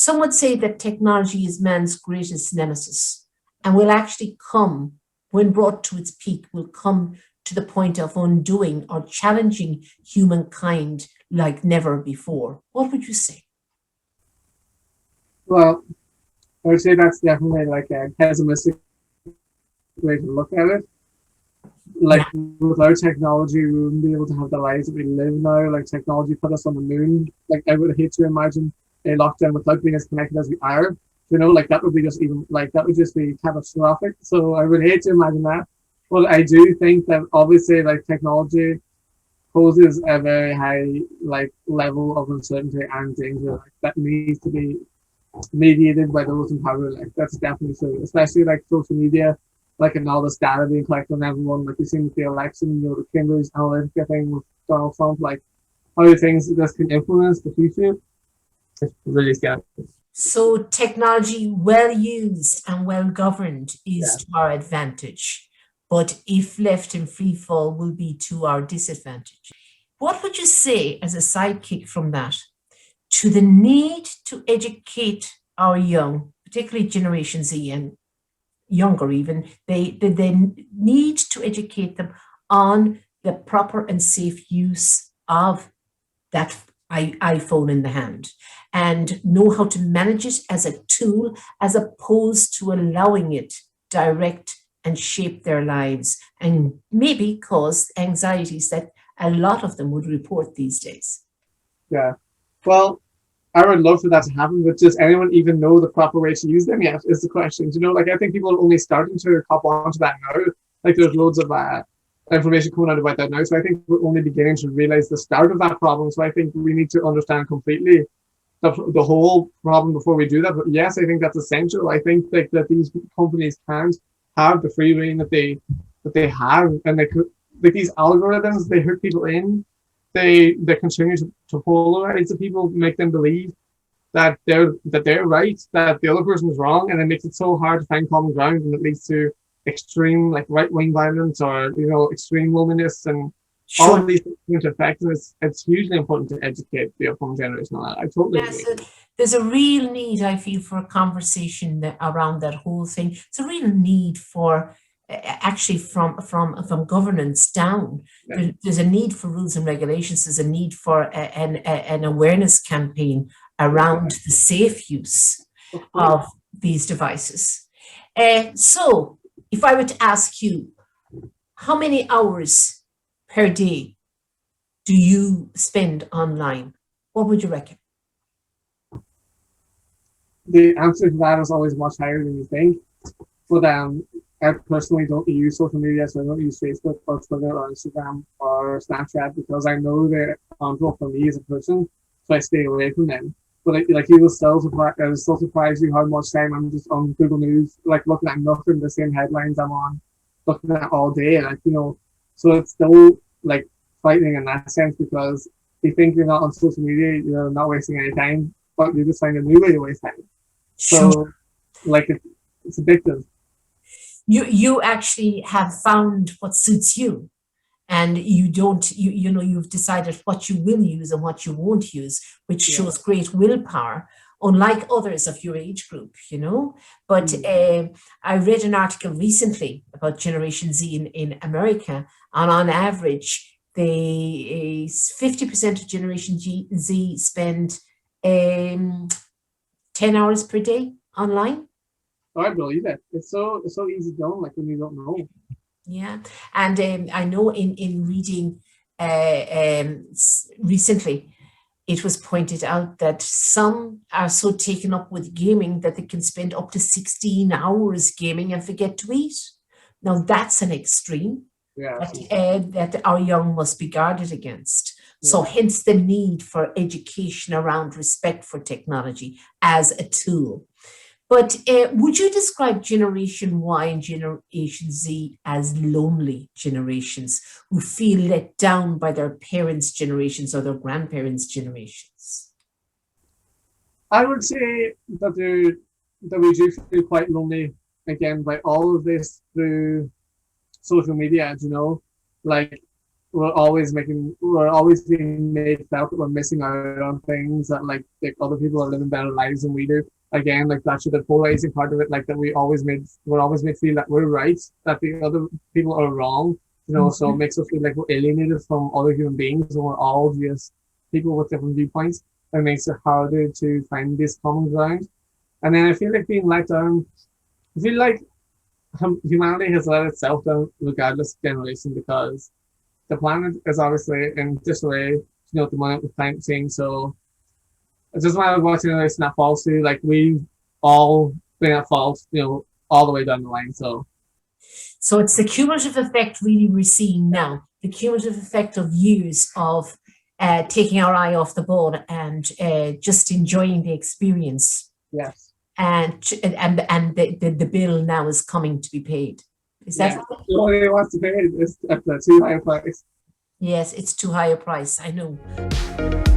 Some would say that technology is man's greatest nemesis and will actually come, when brought to its peak, will come to the point of undoing or challenging humankind like never before. What would you say? Well, I would say that's definitely like a pessimistic way to look at it. Like without technology, we wouldn't be able to have the lives that we live now. Like technology put us on the moon. Like I would hate to imagine a lockdown without being as connected as we are. You know, like that would be just even like that would just be catastrophic. So I would hate to imagine that. But I do think that obviously like technology poses a very high like level of uncertainty and danger like, that needs to be mediated by those in power. Like that's definitely true, especially like social media, like and all this data being collected on everyone. Like we've seen with the election, you know, the Cambridge Analytica thing with Donald Trump, like how things this can influence the future. It's really scary. So technology well used and well governed is Yeah. to our advantage, but if left in free fall will be to our disadvantage. What would you say as a sidekick from that to the need to educate our young, particularly Generation Z and younger even, they need to educate them on the proper and safe use of that iPhone in the hand and know how to manage it as a tool as opposed to allowing it direct and shape their lives and maybe cause anxieties that a lot of them would report these days. Yeah. Well, I would love for that to happen, but does anyone even know the proper way to use them yet? Is the question. You know, like I think people are only starting to cop onto that now. Like there's loads of information coming out about that now. So I think we're only beginning to realize the start of that problem. So I think we need to understand completely the whole problem before we do that. But yes, I think that's essential. I think like that these companies can't have the free reign that they have, and they could like these algorithms. They hook people in. They continue to polarize the people, make them believe that they're right, that the other person is wrong, and it makes it so hard to find common ground, and it leads to extreme like right wing violence or you know extreme loneliness and all Sure. of these things affect. And it's hugely important to educate the upcoming generation on that. I totally Yes, agree. there's a real need, I feel, for a conversation around that whole thing. It's a real need for actually from governance down. Yeah, There's a need for rules and regulations. There's a need for an awareness campaign around the safe use of course. of these devices. So, if I were to ask you, how many hours per day do you spend online? What would you reckon? The answer to that is always much higher than you think. But I personally don't use social media, so I don't use Facebook or Twitter or Instagram or Snapchat because I know they're harmful for me as a person, so I stay away from them. But like you will still surprise, I was still surprised you how much time I'm just on Google News, like looking at nothing, the same headlines I'm on, looking at all day, like you know. So it's still like frightening in that sense because you think you're not on social media, you're not wasting any time, but you just find a new way to waste time. Sure. So like it's addictive. You actually have found what suits you, and you don't you know you've decided what you will use and what you won't use, which Yeah. shows great willpower, unlike others of your age group, you know. But Mm. I read an article recently about Generation Z in America, and on average, they 50% of Generation Z spend um, 10 hours per day online. Oh, I believe it. It's so easy done. Like when you don't know. Yeah, and I know in reading recently, it was pointed out that some are so taken up with gaming that they can spend up to 16 hours gaming and forget to eat. Now that's an extreme Yeah, that our young must be guarded against. So yeah. hence the need for education around respect for technology as a tool. But would you describe Generation Y and Generation Z as lonely generations who feel let down by their parents' generations or their grandparents' generations? I would say that we do feel quite lonely again by all of this through social media. You know, like we're always being made felt that we're missing out on things that like other people are living better lives than we do. Again, like that's the polarizing part of it, like that we're always made feel that we're right, that the other people are wrong. So it Mhm. makes us feel like we're alienated from other human beings and we're all just people with different viewpoints. It makes it harder to find this common ground. And then I feel like being let down. I feel like humanity has let itself down regardless of generation because the planet is obviously in disarray, at the moment with climate change. So it's just matter of what generation that falls to. Like we've all been at fault, all the way down the line. So So it's the cumulative effect really we're seeing now, the cumulative effect of years of taking our eye off the ball and just enjoying the experience. yes, And the bill now is coming to be paid. Is that yeah. right? Nobody wants to pay it. It's at the too high a price. Yes, it's too high a price. I know.